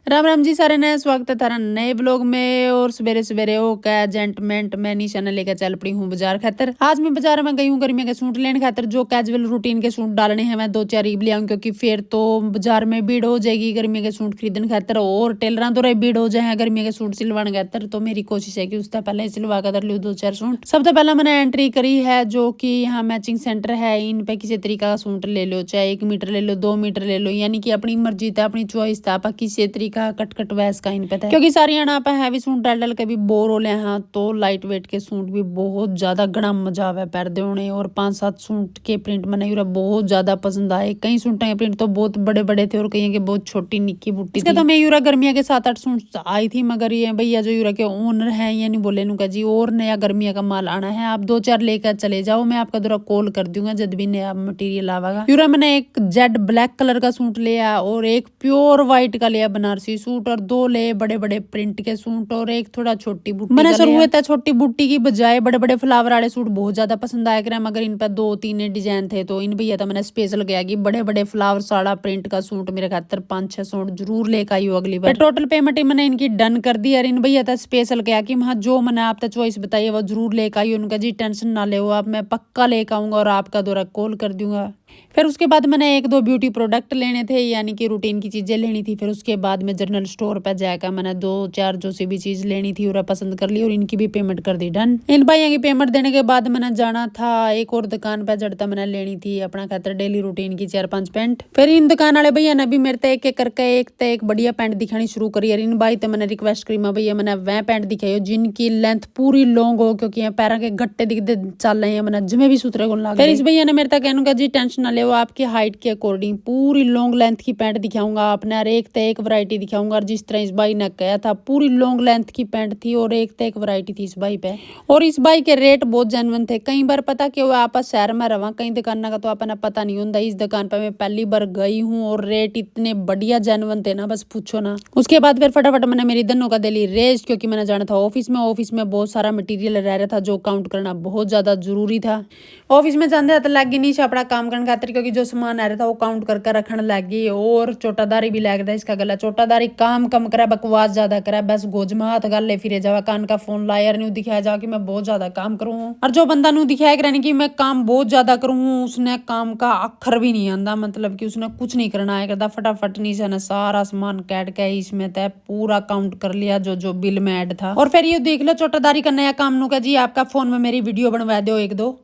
राम राम जी सारे ने स्वागत है थारा नए ब्लॉग में। और सवेरे सवेरे हो क्या जेंटमेंट मैं निशाना लेकर चल पड़ी हूँ बाजार खातर। आज मैं बाजार में गई हूँ गर्मियों के सूट लेने खातर। जो कैजुअल रूटीन के सूट डालने हैं मैं 2-4 ईब ले आऊँ, क्योंकि फिर तो बाजार में भीड़ हो जाएगी गर्मियों के सूट खरीदने खातर। और टेलर तो रही भीड़ हो जाए गर्मियों के सूट सिलवाने खातर। तो मेरी कोशिश है कि उससे पहले सिलवा कर लूँ 2-4 सूट। सबसे पहले मैंने एंट्री करी है जो कि यहाँ मैचिंग सेंटर है। इन पे किसी तरीका का सूट ले लो, चाहे 1 मीटर ले लो, 2 मीटर ले लो, यानी कि अपनी मर्जी था, अपनी चॉइस था। आप किसी तरीका कट वैस का इन पे था, क्योंकि सारी यहाँ पे हैवी सूट डाल के भी बोर हो ले हैं। तो लाइट वेट के सूट भी बहुत ज्यादा गड़ा मजा आवे पैर देने। और 5-7 सूट के प्रिंट मैंने यूरा बहुत ज्यादा पसंद आए। कई सूटों के प्रिंट तो बहुत बड़े बड़े थे और कई के बहुत छोटी निक्की बुट्टी थी। तो मैं यूरा गर्मिया के 7-8 सूट आई थी, मगर ये भैया जो यूरा के ओनर है ये नहीं बोले नुका जी और नया गर्मिया का माल आना है, आप 2-4 लेकर चले जाओ, मैं आपका दूरा कॉल कर दूंगा जब भी नया मटेरियल आवेगा। यूरा मैंने एक जेड ब्लैक कलर का सूट लिया और एक प्योर व्हाइट का लिया बनारसी सूट, और 2 ले बड़े बड़े प्रिंट के सूट और एक थोड़ा छोटी बुट्टी। मैंने शुरुआत छोटी बुट्टी की बजाय बड़े बड़े फ्लावर वाले सूट बहुत ज्यादा पसंद आया करे, मगर इन पर 2-3 डिजाइन थे। तो इन भैया था मैंने स्पेशल गया कि बड़े बड़े फ्लावर साड़ा प्रिंट का सूट मेरे खातर 5-6 सूट जरूर लेकर आई हो अगली बार। टोटल पेमेंट मैंने इनकी डन कर दी। और इन भैया था स्पेशल गया कि हाँ जो मैंने आप चॉइस बताइए वो जरूर लेकर आई। उनका जी टेंशन ना ले, आप मैं पक्का लेकर आऊंगा और आपका दौरा कॉल कर दूंगा। फिर उसके बाद मैंने 1-2 ब्यूटी प्रोडक्ट लेने थे, यानी कि रूटीन की चीजें लेनी थी। फिर उसके बाद में जनरल स्टोर पे जाकर मैंने 2-4 जो सी भी चीज लेनी थी और पसंद कर ली और इनकी भी पेमेंट कर दी डन। इन भाइयों की पेमेंट देने के बाद मैंने जाना था एक और दुकान पे जड़ता मैंने लेनी थी अपना खातर डेली रूटीन की 4-5 पैंट। फिर इन दुकान वाले भैया ने भी मेरे से एक एक करके एक बढ़िया पैंट दिखानी शुरू करी। और इन भाई तो मैंने रिक्वेस्ट करी भैया मैंने वह पैंट दिखाई जिनकी लेंथ पूरी लॉन्ग हो, क्योंकि पैरों के गट्टे दिखते चल रहे हैं मैंने जिम्मे भी सुतरे को लगा। फिर इस भैया ने मेरे तक कहूँगा जी टेंशन ना ले, वो आपकी हाइट के अकॉर्डिंग पूरी लॉन्ग लेंथ की पैंट दिखाऊंगा आपने, और एक ते एक वैरायटी दिखाऊंगा। और जिस तरह इस भाई ने कहा था पूरी लॉन्ग लेंथ की पैंट थी और एक ते एक वैरायटी थी इस भाई पे। और इस भाई के रेट बहुत जेन्युइन थे। कई बार पता कि वो आप शहर में रहा, कई दुकान का तो अपना पता नहीं होता। इस दुकान पर मैं पहली बार गई हूँ और रेट इतने बढ़िया जेन्युइन थे ना, बस पूछो ना। उसके बाद फिर फटाफट मैंने मेरी दोनों का दिली रेस्ट, क्योंकि मैंने जाना था ऑफिस में। ऑफिस में बहुत सारा मटीरियल रह रहा था जो काउंट करना बहुत ज्यादा जरूरी था। ऑफिस में जाते तो लग गई नहीं अपना काम करने खातिर, क्योंकि जो सामान आ रहा था वो काउंट करके रखने लग गई। और चोटादारी भी लग रहा है इसका गला। चोटादारी काम कम करे, बकवास ज्यादा करे, बस गोज में हाथ गाले फिरे जावा, कान का फोन लायर नहीं दिखाया जाओ कि मैं बहुत ज्यादा काम करूँ। और जो बंदा नहीं दिखाया करे कि मैं काम बहुत ज्यादा करूँ, उसने काम का अखर भी नहीं आंदा, मतलब कि उसने कुछ नहीं करना है करता। फटाफट नीचे ने सारा सामान कैट के इसमें तय पूरा काउंट कर लिया जो जो बिल में ऐड था। और फिर ये देख लो चोटादारी का नया काम नु का जी आपका फोन में मेरी वीडियो बनवा दो 1-2।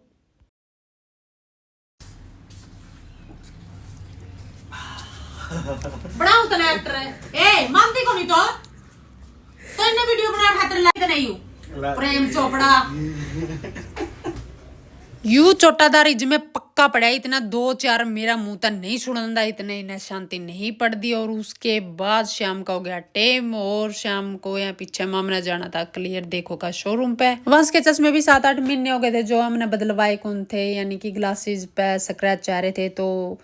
बनाऊ तो एक्टर है ए मानती को नहीं तो इन्हें वीडियो बना खातिर लाइक नहीं हूं प्रेम चोपड़ा यू चोटादारी जिसमें पक्का पड़ा इतना 2-4 मेरा मुंह तक नहीं सुनता, इतने इन्हें शांति नहीं पड़ती। और उसके बाद शाम का हो गया टाइम और शाम को यहाँ पीछे मामला जाना था क्लियर देखो का शोरूम पे। वंश के चश्मे भी 7-8 महीने हो गए थे जो हमने बदलवाए कौन थे, यानी कि ग्लासेस पे स्क्रैच आ रहे थे। तो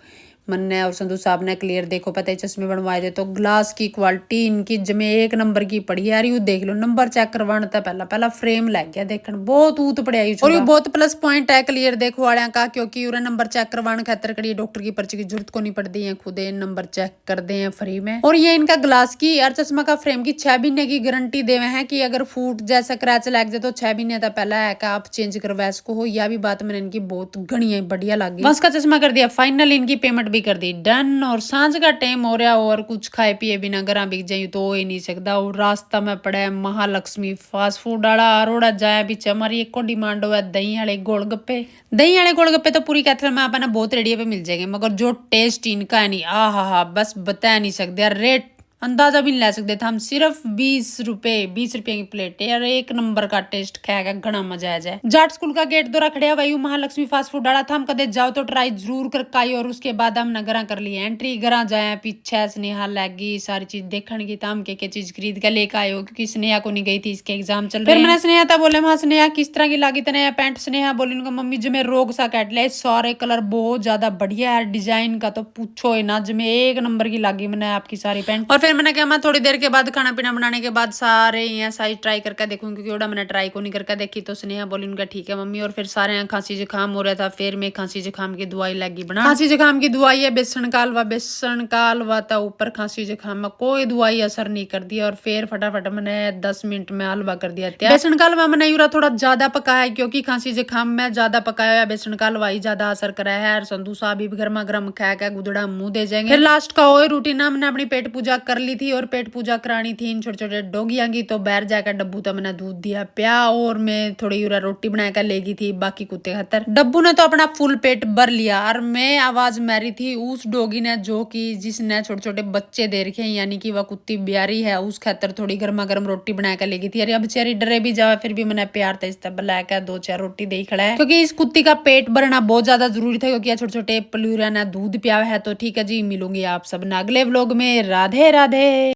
मन्ने और संधू साहब ने क्लियर देखो पता है चश्मे बनवाए थे। तो ग्लास की क्वालिटी इनकी जमे 1 नंबर की पड़ी यार। यू देख लो नंबर चेक करवाना था पहला फ्रेम लग गया देखने बहुत ऊत पड़िया। और ये बहुत प्लस पॉइंट है क्लियर देखो वाले का, क्योंकि यूरा नंबर चेक करवाने खातर कड़ी डॉक्टर की पर्ची की जरूरत को नहीं पड़ती है, खुद नंबर चेक कर दे हैं फ्री में। और ये इनका ग्लास की यार चश्मा का फ्रेम की 6 महीने की गारंटी देवे हैं कि अगर फूट जैसा क्रैच लग जाए तो 6 महीने तक पहला है का आप चेंज करवा इसको हो। यह भी बात मैंने इनकी बहुत घनी बढ़िया लगी। बस का चश्मा कर दिया फाइनल, इनकी पेमेंट भी कर दी डन। और सांझ का टाइम हो रहा और कुछ खाए पिए बिना घर बिक जाए तो हो ही नहीं सकता। और रास्ता में पड़ा है महालक्ष्मी फास्ट फूड वाला अरोड़ा जाए पीछे हमारी एक को डिमांड हुआ दही वाले गोलगप्पे। दही वाले गोलगप्पे तो पूरी कैथल में अपना बहुत रेडियो पे मिल जाएंगे, मगर जो टेस्ट इनका है नहीं आ हा बस बता नहीं सकते। रेट अंदाजा भी नहीं ला सकते थे हम। सिर्फ 20 रुपए की प्लेट है यार, 1 नंबर का टेस्ट खाएगा घना मजा आ जाए। जाट स्कूल का गेट दौरा खड़े भाई महालक्ष्मी फास्ट फूड डाला था, हम कदे जाओ तो ट्राई जरूर कर काई। और उसके बाद हम नगरा कर लिए एंट्री, घरा जाए पीछे स्नेहा लगी सारी चीज देखने की था। हम के चीज खरीद के लेकर आए हो क्योंकि स्नेहा को नहीं गई थी, इसके एग्जाम चल रहे। फिर मैंने स्नेहा था बोले हाँ स्नेहा किस तरह की लगी तने पैंट। स्नेहा बोली उनका मम्मी जो मैं रोग सा काट लिया, सारे कलर बहुत ज्यादा बढ़िया है, डिजाइन का तो पूछो ना, जो 1 नंबर की लगी मैंने आपकी सारी पैंट। और फिर मैंने कहा मैं थोड़ी देर के बाद खाना पीना बनाने के बाद सारे यहाँ साइज ट्राई करके देखूंगी, क्योंकि ओड़ा मैंने ट्राई को नहीं करके देखी। तो स्नेहा बोली उनका ठीक है मम्मी। और फिर सारे यहाँ खांसी जुकाम हो रहा था, फिर मैं खांसी जुकाम की दवाई लगी बना। खांसी जुकाम की दवाई है बेसन का हलवा था ऊपर खांसी जुकाम में, कोई दवाई असर नहीं कर दिया। और फिर फटाफट मैंने 10 मिनट में हलवा कर दिया तैयार। बेसन का हलवा मैंने यूरा थोड़ा ज्यादा पकाया, क्योंकि खांसी जुकाम में ज्यादा पकाया बेसन का हलवा ही ज्यादा असर करा है। संधू साहब भी गर्मा गर्म खा के गुदड़ा मुंह दे जाएंगे। फिर लास्ट का वो रूटीन मैंने अपनी पेट पूजा कर ली थी, और पेट पूजा करानी थी इन छोटे छोटे डोगियां की। तो बाहर जाकर डब्बू तो मैंने दूध दिया प्या, और मैं थोड़ी यूरा रोटी बनाकर लेगी थी बाकी कुत्ते खातर। डब्बू ने तो अपना फुल पेट भर लिया, और मैं आवाज मारी थी उस डोगी ने जो कि जिसने छोटे छोटे बच्चे दे रखे, यानी कि वह कुत्ती ब्यारी है, उस खातर थोड़ी गर्मा गर्म रोटी बनाकर लेगी थी। अरे अब बेचारी डरे भी जावे, फिर भी मैंने प्यार था इस तरह बुलाकर 2-4 रोटी दे खड़ा है, क्योंकि इस कुत्ती का पेट भरना बहुत ज्यादा जरूरी था, क्योंकि छोटे छोटे पलूरा ने दूध पिया है। तो ठीक है जी, मिलूंगी आप सब अगले व्लॉग में। राधे राधे।